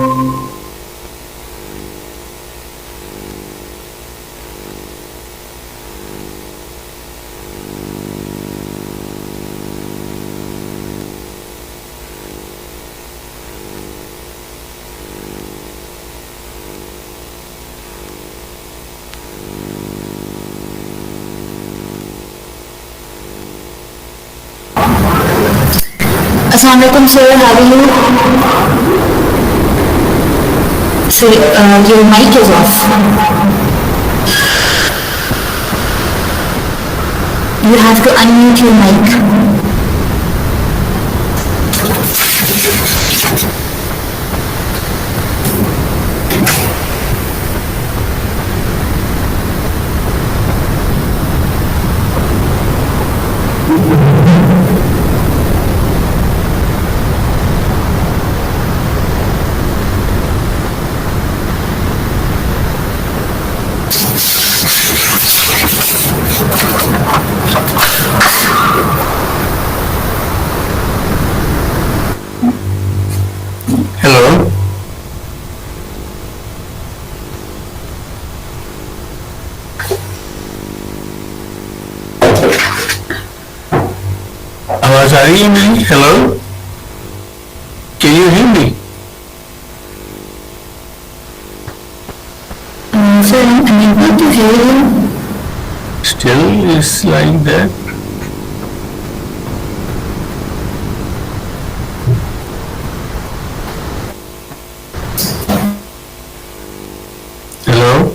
Assalamualaikum sir, how are you? Sir, your mic is off. You have to unmute your mic. Hello. आवाज आ रही है मेरी? Hello, can you hear me? Sir, I'm unable to hear you. Still is like that. Hello.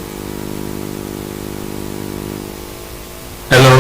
Hello.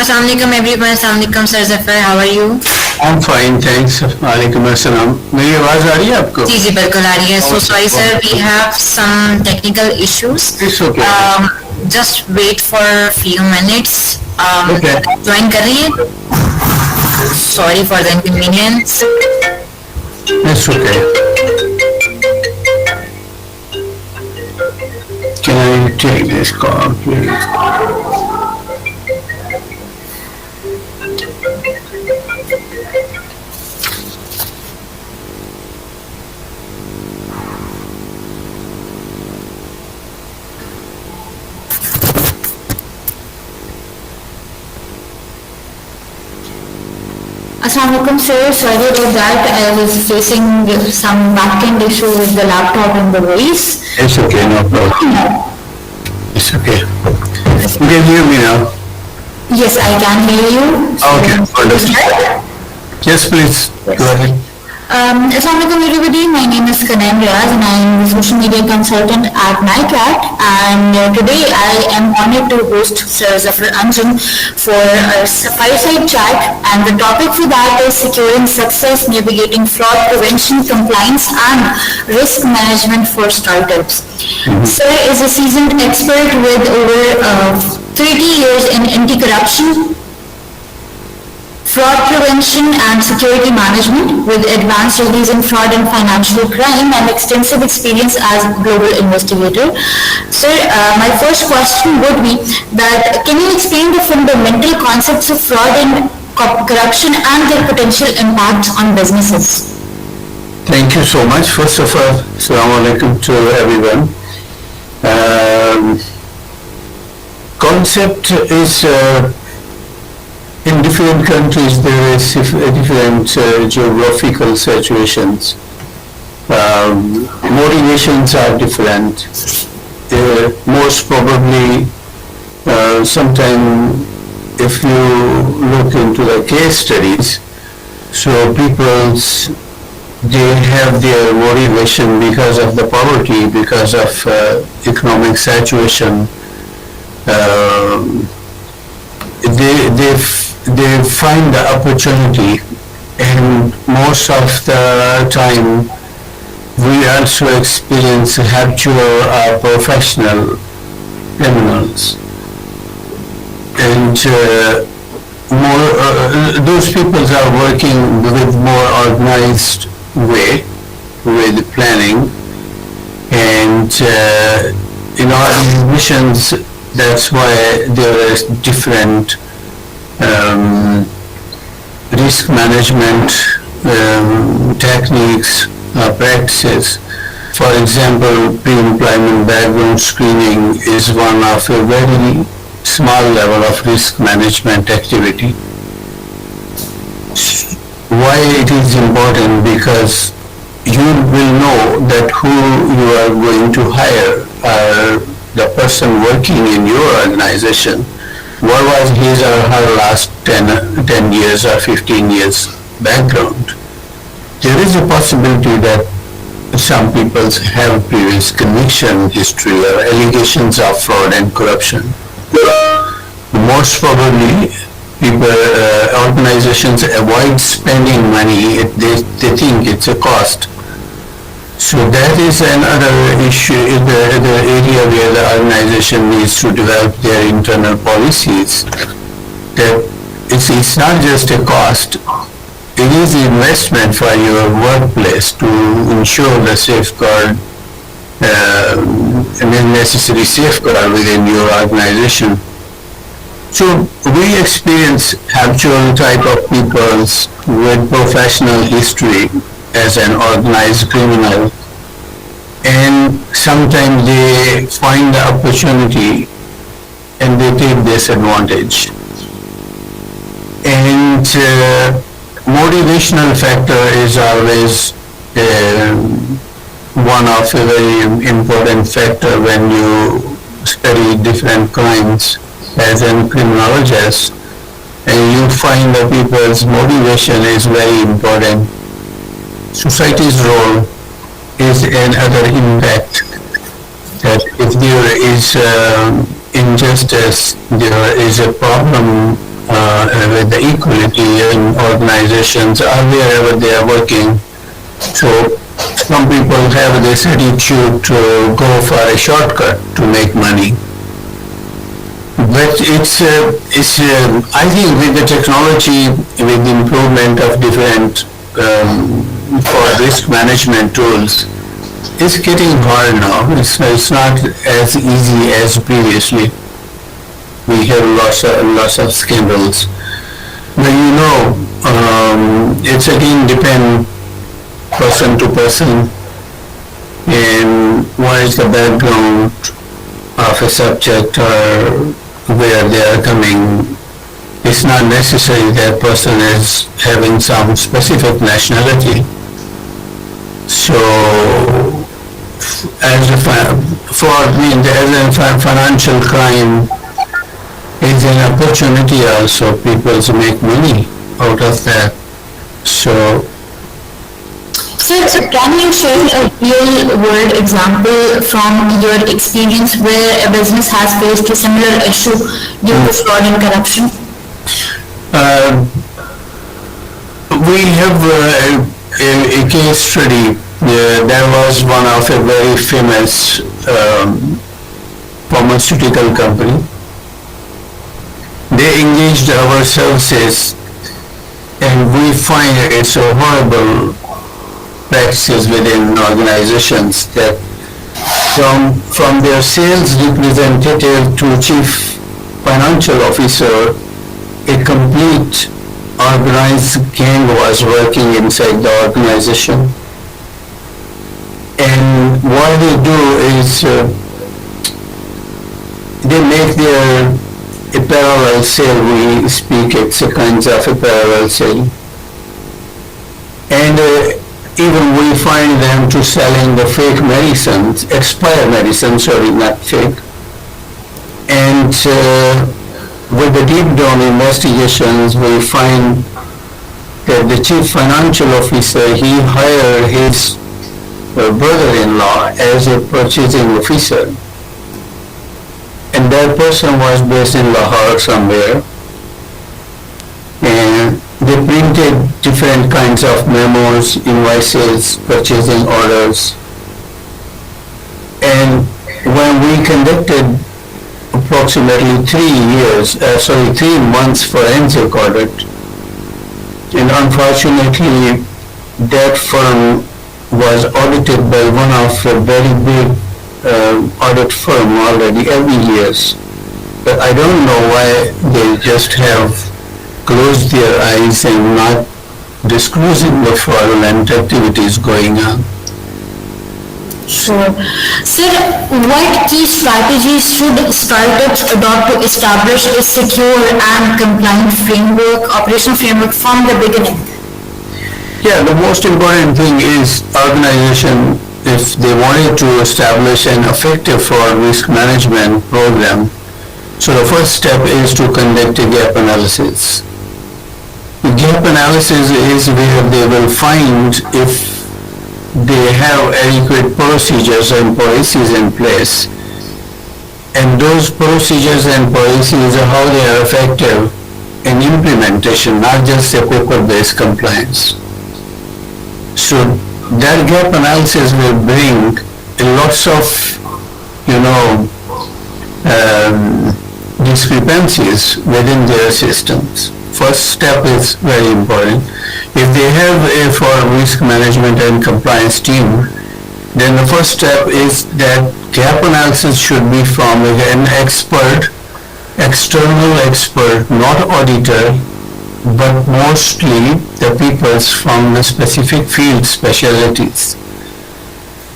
Assalamu alaikum everyone. Assalamu alaikum Sir Zafar. How are you? I'm fine, thanks. वालेकुम अस्सलाम. मेरी आवाज आ रही है आपको? जी जी बिल्कुल आ रही है. So sorry sir, we have some technical issues. It's okay. Just wait for few minutes. Okay. Join कर रही है. Sorry for the inconvenience. It's okay. Can I take this call, please? Assalamualaikum sir, sorry about that. I was facing some back-end issue with the laptop and the voice. It's okay, no problem. It's okay. You can hear me now? Yes, I can hear you. Okay, wonderful. Yes, please, go ahead. Assalamualaikum everybody, my name is Kanan Riaz and I am a social media consultant at NICAT, and today I am honored to host Sir Zafar Anjum for a fireside chat, and the topic for that is securing success, navigating fraud prevention, compliance and risk management for startups. Sir is a seasoned expert with over 30 years in anti-corruption, fraud prevention and security management with advanced studies in fraud and financial crime and extensive experience as global investigator. Sir, my first question would be that can you explain the fundamental concepts of fraud and corruption and their potential impacts on businesses? Thank you so much. First of all, Assalamu alaikum to everyone. Concept is in different countries there is different geographical situations. Motivations are different. Most probably, sometime if you look into the case studies, so people's they have their motivation because of the poverty, because of economic situation. They find the opportunity, and most of the time we also experience habitual or professional criminals, and those people are working with more organized way, with planning, and in our missions, that's why there is different risk management techniques, practices. For example, pre-employment background screening is one of a very small level of risk management activity. Why it is important? Because you will know that who you are going to hire, the person working in your organization. What was his or her last 10 years or 15 years background? There is a possibility that some people have previous conviction history or allegations of fraud and corruption. Most probably, organizations avoid spending money. They think it's a cost. So that is another issue, the area where the organization needs to develop their internal policies. That it's not just a cost, it is an investment for your workplace to ensure the safeguard, necessary safeguard within your organization. So we experience habitual type of people with professional history as an organized criminal, and sometimes they find the opportunity and they take this advantage. And motivational factor is always one of a very important factor when you study different crimes as a criminologist, and you find that people's motivation is very important. Society's role is another impact, that if there is injustice, there is a problem with the equality in organizations or wherever they are working. So some people have this attitude to go for a shortcut to make money. But I think with the technology, with the improvement of different for risk management tools, it's getting hard now. It's not as easy as previously. We have lots of scandals. But it's again depend person to person and what is the background of a subject or where they are coming. It's not necessary that person is having some specific nationality. So, as a financial crime is an opportunity also. People to make money out of that. So, Sir, can you share a real-world example from your experience where a business has faced a similar issue due to fraud and corruption? We have a case study. There was one of a very famous pharmaceutical company. They engaged our services, and we find it's a horrible practices within organizations that from their sales representative to chief financial officer, a complete organized gang was working inside the organization. And what they do is they make their a parallel sale. We speak it's a kind of a parallel sale. And even we find them to selling the fake medicines, expired medicines, sorry, not fake. And with the deep down investigations, we find that the chief financial officer, he hired his brother-in-law as a purchasing officer. And that person was based in Lahore somewhere. And they printed different kinds of memos, invoices, purchasing orders. And when we conducted approximately 3 months forensic audit, and unfortunately that firm was audited by one of a very big audit firm already every year. But I don't know why they just have closed their eyes and not disclosing the fraudulent activities going on. Sure. Sir, what key strategies should startups adopt to establish a secure and compliant operational framework from the beginning? Yeah, the most important thing is organization, if they wanted to establish an effective fraud risk management program, so the first step is to conduct a gap analysis. The gap analysis is where they will find if they have adequate procedures and policies in place, and those procedures and policies are how they are effective in implementation, not just a paper-based compliance. So that gap analysis will bring lots of, discrepancies within their systems. First step is very important. If they have a fraud risk management and compliance team, then the first step is that gap analysis should be from an expert, external expert, not auditor, but mostly the people from the specific field specialties.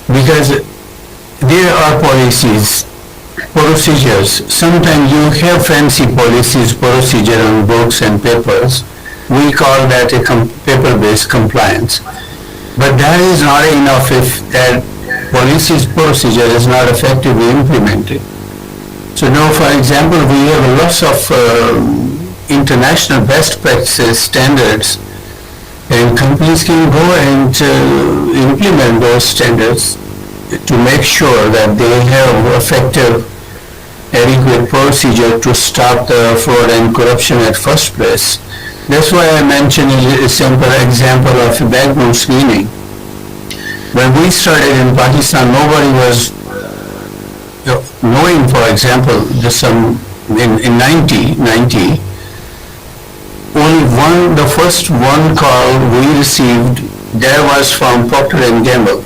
Because there are policies, procedures. Sometimes you have fancy policies, procedure on books and papers. We call that a paper-based compliance. But that is not enough if that policies procedure is not effectively implemented. So now, for example, we have lots of international best practices standards, and companies can go and implement those standards to make sure that they have effective adequate procedure to stop the fraud and corruption at first place. That's why I mentioned a simple example of background screening. When we started in Pakistan, nobody was knowing, for example, in 90, the first one call we received, that was from Procter & Gamble.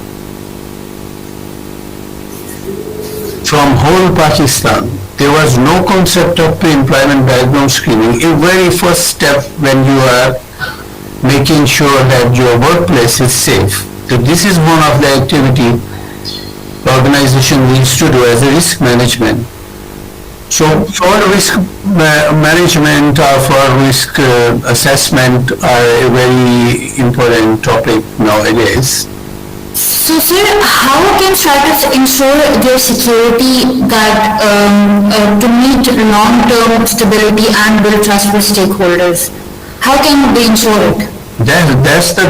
From whole Pakistan, there was no concept of pre-employment background screening. A very first step when you are making sure that your workplace is safe. So this is one of the activity organization needs to do as a risk management. So for risk management or for risk assessment are a very important topic nowadays. So, sir, how can startups ensure their security that to meet long-term stability and build trust with stakeholders? How can they ensure it? That's the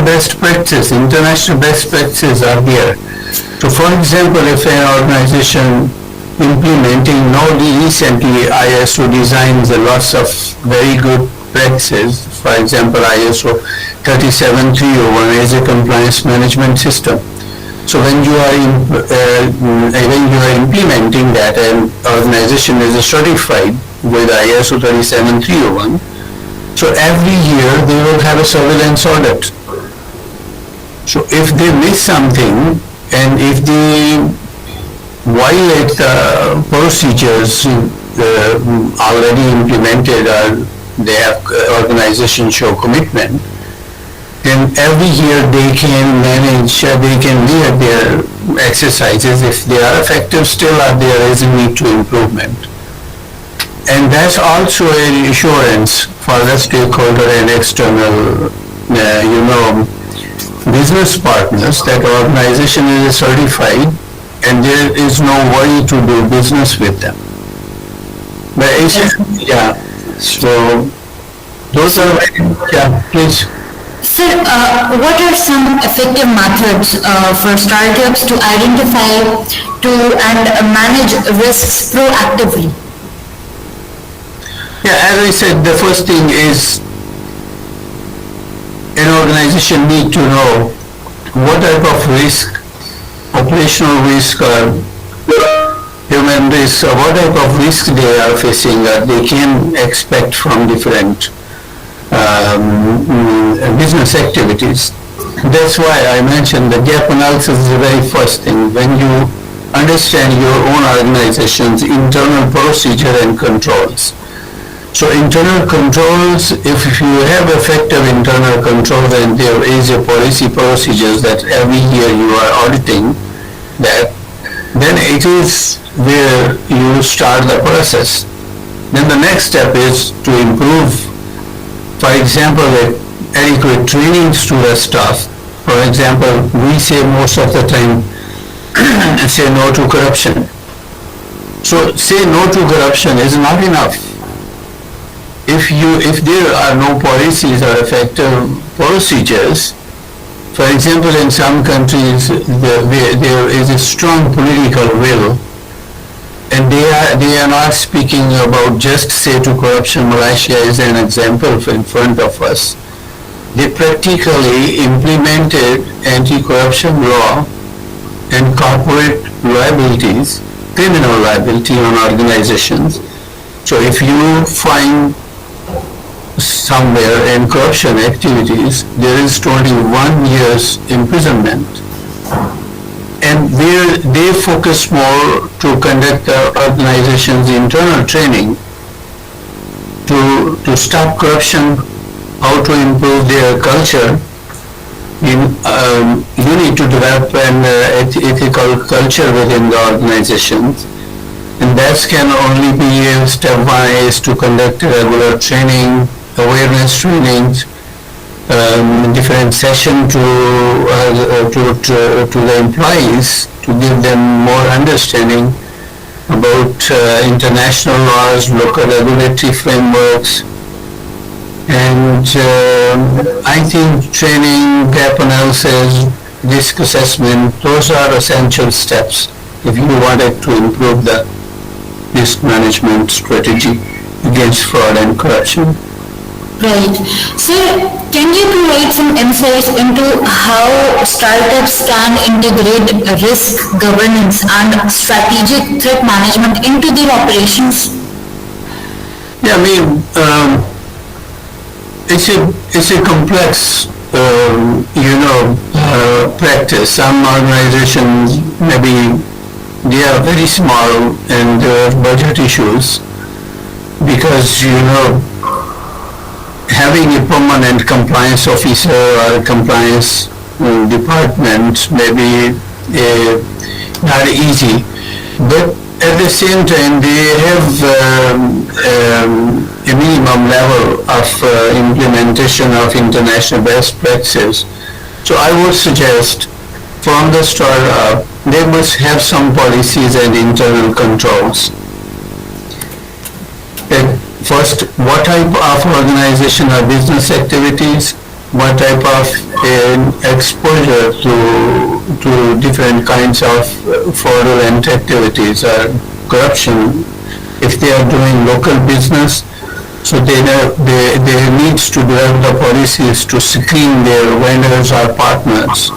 best practice. International best practices are here. So, for example, if an organization implementing recently ISO designs a lots of very good practices. For example, ISO 37301 is a compliance management system. So when you are implementing that, an organization is certified with ISO 37301. So every year they will have a surveillance audit. So if they miss something and if they violate the procedures already implemented or they have organization show commitment, then every year they can manage, they can meet their exercises. If they are effective still or there is a need to improvement. And that's also an assurance for the stakeholder and external, business partners that organization is certified and there is no worry to do business with them. But so those are, please. Sir, what are some effective methods for startups to identify and manage risks proactively? Yeah, as I said, the first thing is an organization need to know what type of risk, operational risk or human risk, or what type of risk they are facing that they can expect from different business activities. That's why I mentioned the gap analysis is the very first thing. When you understand your own organization's internal procedure and controls. So internal controls, if you have effective internal controls and there is a policy procedures that every year you are auditing that, then it is where you start the process. Then the next step is to improve, for example, adequate trainings to the staff. For example, we say most of the time, say no to corruption. So say no to corruption is not enough. If there are no policies or effective procedures, for example, in some countries there is a strong political will, and they are not speaking about just say to corruption. Malaysia is an example in front of us. They practically implemented anti-corruption law and corporate liabilities, criminal liability on organizations. So if you find somewhere in corruption activities, there is 21 years imprisonment. And where they focus more to conduct the organization's internal training to stop corruption, how to improve their culture. You need to develop an ethical culture within the organizations. And that can only be step one is to conduct regular training, awareness trainings, different session to the employees to give them more understanding about international laws, local regulatory frameworks, and I think training, gap analysis, risk assessment, those are essential steps if you wanted to improve the risk management strategy against fraud and corruption. Right. Sir, can you provide some insights into how startups can integrate risk governance and strategic threat management into their operations? Yeah, I mean, it's a complex, practice. Some organizations, maybe they are very small and there are budget issues because, having a permanent compliance officer or a compliance department may be not easy, but at the same time they have a minimum level of implementation of international best practices. So I would suggest from the startup they must have some policies and internal controls. First, what type of organization or business activities, what type of exposure to different kinds of fraudulent activities or corruption, if they are doing local business, so they needs to develop the policies to screen their vendors or partners.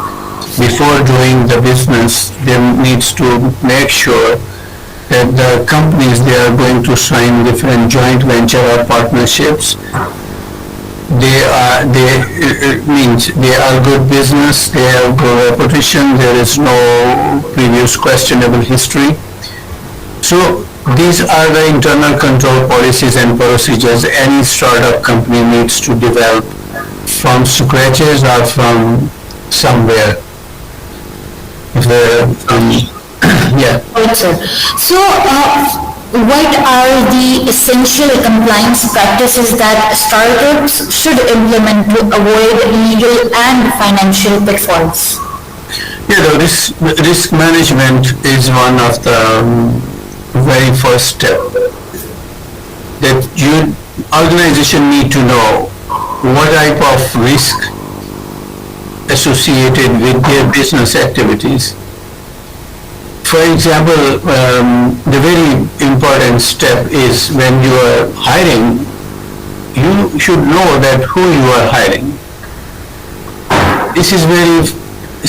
Before doing the business, they needs to make sure that the companies they are going to sign different joint venture or partnerships, they are good business, they have good reputation, there is no previous questionable history. So these are the internal control policies and procedures any startup company needs to develop from scratches or from somewhere. Yeah. Right, sir. So, what are the essential compliance practices that startups should implement to avoid legal and financial pitfalls? Yeah, the risk management is one of the very first step that organization need to know what type of risk associated with their business activities. For example, the very important step is when you are hiring, you should know that who you are hiring. This is very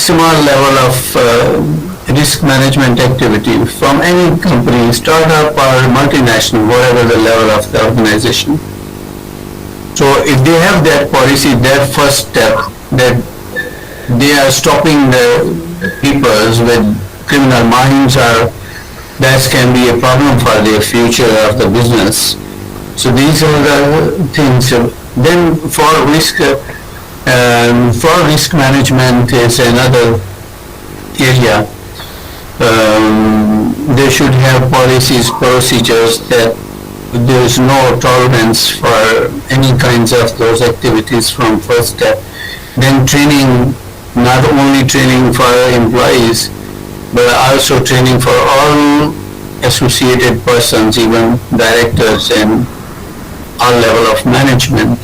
small level of risk management activity from any company, startup or multinational, whatever the level of the organization. So if they have that policy, that first step, that they are stopping the people with criminal minds, or that can be a problem for the future of the business. So these are the things. Then for risk management is another area. They should have policies, procedures that there is no tolerance for any kinds of those activities from first step. Then training, not only training for employees, but also training for all associated persons, even directors and all level of management,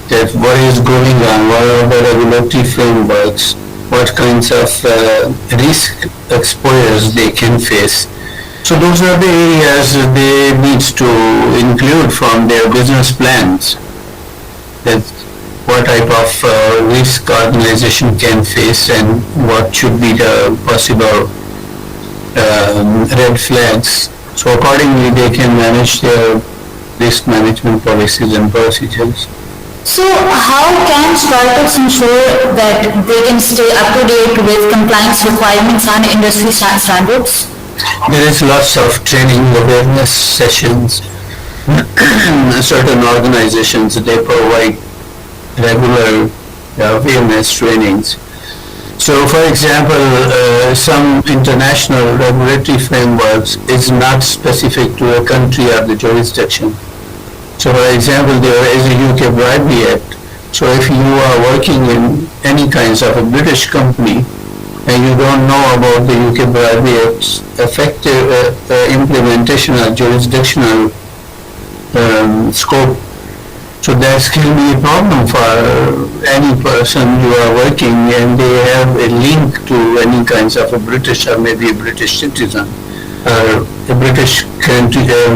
that what is going on, what are the regulatory frameworks, what kinds of risk exposures they can face. So those are the areas they need to include from their business plans, that what type of risk organization can face and what should be the possible red flags. So accordingly they can manage their risk management policies and procedures. So, how can startups ensure that they can stay up to date with compliance requirements and industry standards? There is lots of training awareness sessions. Certain organizations, they provide regular awareness trainings. So for example, some international regulatory frameworks is not specific to a country or the jurisdiction. So for example, there is a UK Bribery Act. So if you are working in any kinds of a British company and you don't know about the UK Bribery Act's effective implementation or jurisdictional scope, so So that can be a problem for any person you are working and they have a link to any kinds of a British or maybe a British citizen or a British country, a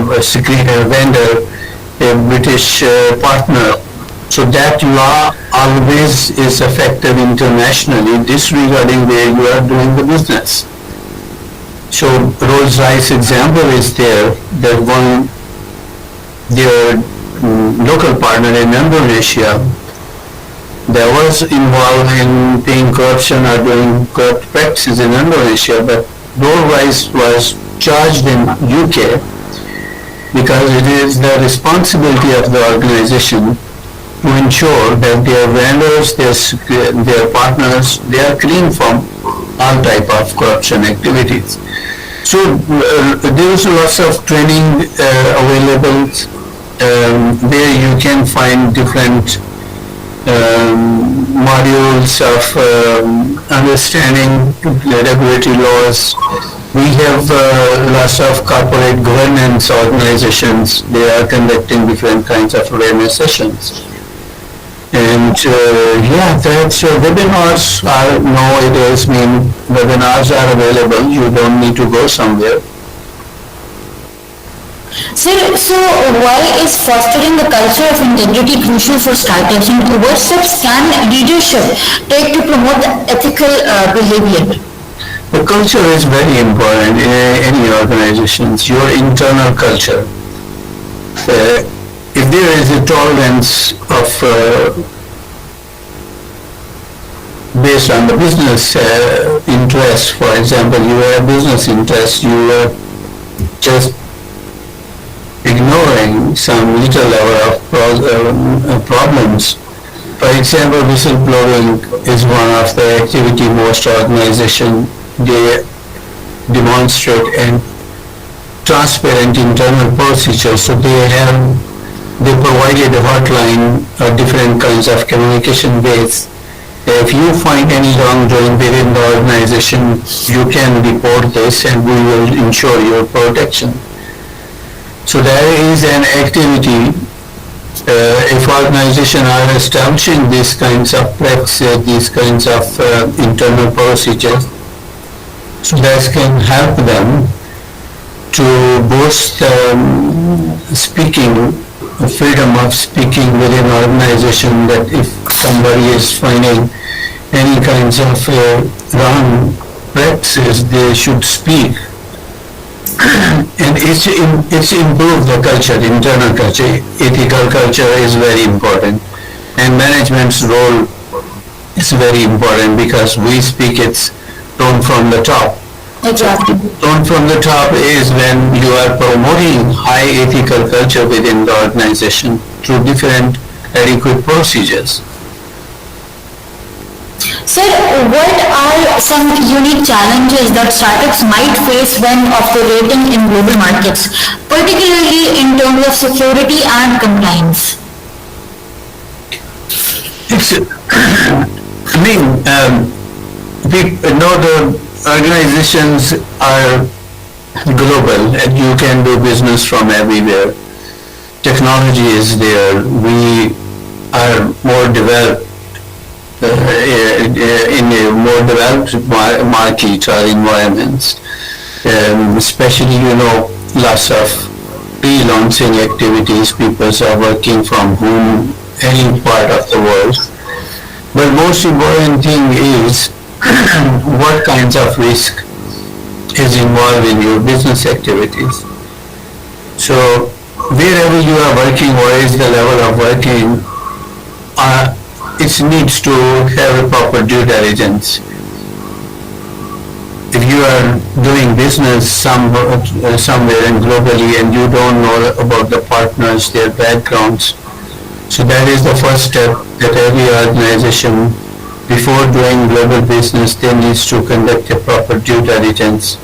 vendor, a British partner. So that law always is effective internationally, disregarding where you are doing the business. So Rolls-Royce example is there, that one, their local partner in Indonesia, that was involved in paying corruption or doing corrupt practices in Indonesia, but Rolls-Royce was charged in UK because it is the responsibility of the organization to ensure that their vendors, their partners, they are clean from all type of corruption activities. So there is lots of training available where you can find different modules of understanding regulatory laws. We have lots of corporate governance organizations. They are conducting different kinds of awareness sessions. And that's webinars are nowadays webinars are available. You don't need to go somewhere. Sir, so why is fostering the culture of integrity crucial for startups, and what steps can leadership take to promote the ethical behavior? The culture is very important in any organizations, your internal culture. If there is a tolerance of based on the business interest, for example, you have business interest, you are just ignoring some little level of problems. For example, whistleblowing is one of the activity most organizations they demonstrate and transparent internal procedures. So they provided a hotline or different kinds of communication ways. If you find any wrongdoing within the organization, you can report this and we will ensure your protection. So there is an activity, if organizations are establishing these kinds of practices, these kinds of internal procedures, so that can help them to boost speaking, freedom of speaking within organization, that if somebody is finding any kinds of wrong practices, they should speak. And it's improved the culture, internal culture. Ethical culture is very important, and management's role is very important because we speak its tone from the top. Exactly. Tone from the top is when you are promoting high ethical culture within the organization through different adequate procedures. Sir, what are some unique challenges that startups might face when operating in global markets, particularly in terms of security and compliance? We know the organizations are global and you can do business from everywhere. Technology is there. We are more developed in a more developed market or environments. Especially, lots of pre-launching activities. People are working from home, any part of the world. But most important thing is what kinds of risk is involved in your business activities. So wherever you are working, what is the level of working, it needs to have a proper due diligence. If you are doing business somewhere and globally and you don't know about the partners, their backgrounds, so that is the first step that every organization, before doing global business, they needs to conduct a proper due diligence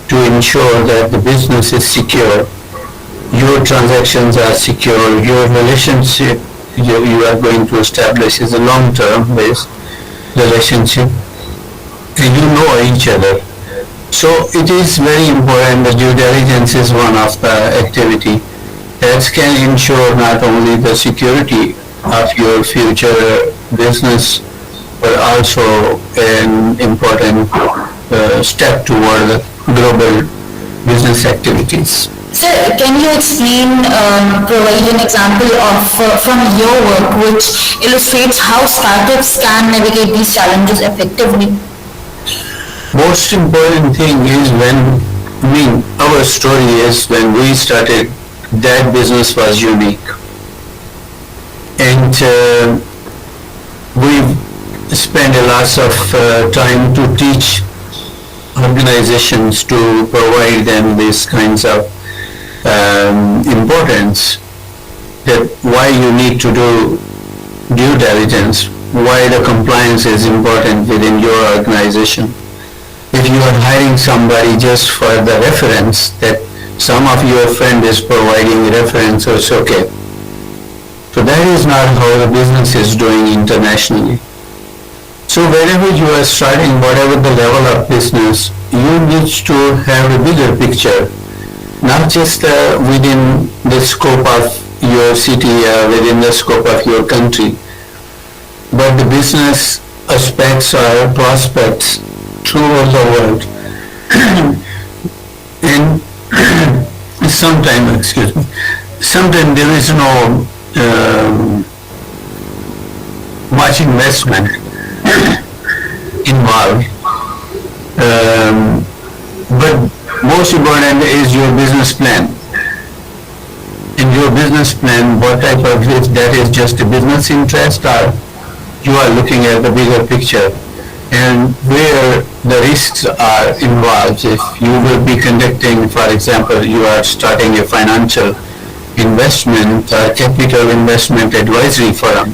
to ensure that the business is secure, your transactions are secure, your relationship you are going to establish is a long-term based relationship, and you know each other. So it is very important. The due diligence is one of the activity. that can ensure not only the security of your future business, but also an important step toward the global business activities. Sir, can you explain, provide an example of from your work which illustrates how startups can navigate these challenges effectively? Most important thing is our story is when we started, that business was unique. And we've spent a lot of time to teach organizations to provide them these kinds of importance, that why you need to do due diligence, why the compliance is important within your organization. If you are hiring somebody just for the reference, that some of your friend is providing reference, so it's okay. So that is not how the business is doing internationally. So wherever you are starting, whatever the level of business, you need to have a bigger picture, not just within the scope of your city, within the scope of your country, but the business aspects or prospects throughout the world. And sometimes there is no much investment involved. But most important is your business plan. In your business plan, what type of risk, that is just a business interest, or you are looking at the bigger picture and where the risks are involved. If you will be conducting, for example, you are starting a financial investment or capital investment advisory firm.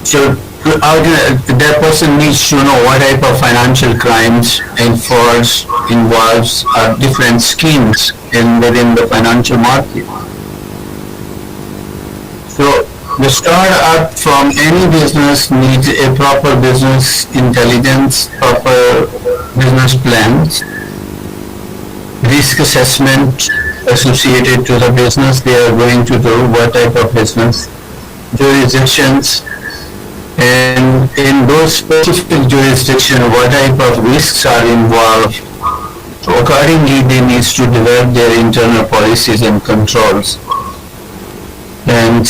So that person needs to know what type of financial crimes and frauds involves different schemes within the financial market. So the startup from any business needs a proper business intelligence, proper business plans, risk assessment associated to the business they are going to do, what type of business, jurisdictions, and in those specific jurisdictions, what type of risks are involved. So accordingly, they need to develop their internal policies and controls. And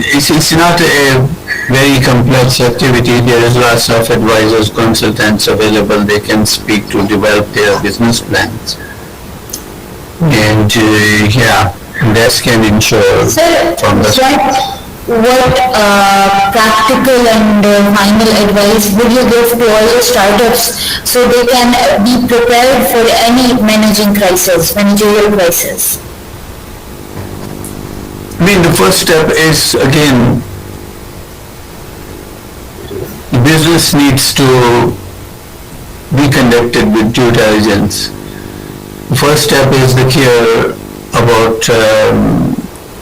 it's not a very complex activity. There is lots of advisors, consultants available. They can speak to develop their business plans. And that can ensure from the what practical and final advice would you give to all the startups so they can be prepared for any managerial crisis? The first step is, again, business needs to be conducted with due diligence. The first step is the care about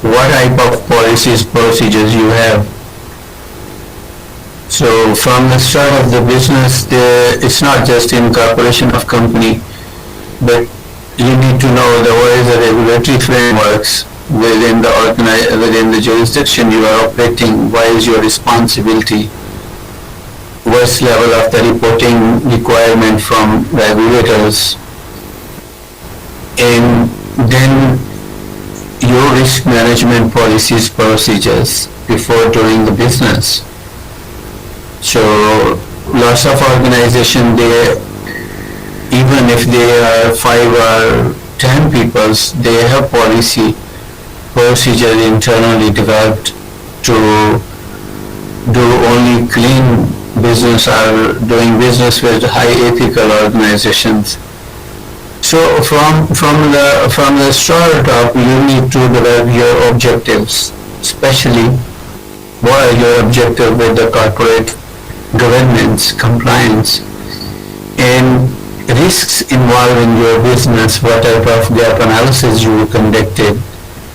what type of policies, procedures you have. So from the start of the business, it's not just incorporation of company, but you need to know what is the regulatory frameworks within the jurisdiction you are operating. What is your responsibility? What's level of the reporting requirement from regulators? And then your risk management policies, procedures before doing the business. So lots of organizations, even if they are 5 or 10 people, they have policy, procedure internally developed to do only clean business or doing business with high ethical organizations. So from the startup, you need to develop your objectives, especially what are your objectives with the corporate governance, compliance, and risks involved in your business, what type of gap analysis you conducted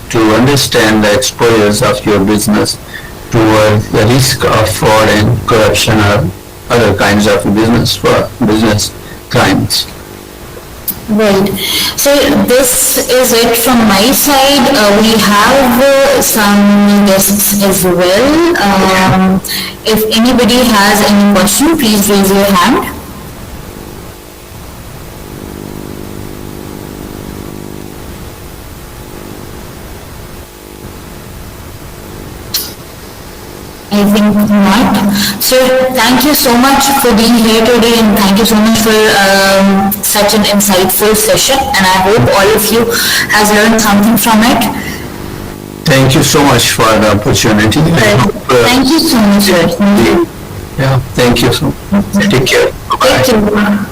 to understand the exposures of your business towards the risk of fraud and corruption or other kinds of business crimes. Right. So this is it from my side. We have some guests as well. If anybody has any question, please raise your hand. I think not. So thank you so much for being here today, and thank you so much for such an insightful session, and I hope all of you has learned something from it. Thank you so much for the opportunity. I hope, Thank you so much, sir. Thank you. yeah, thank you so much. Take care. Bye. Take care.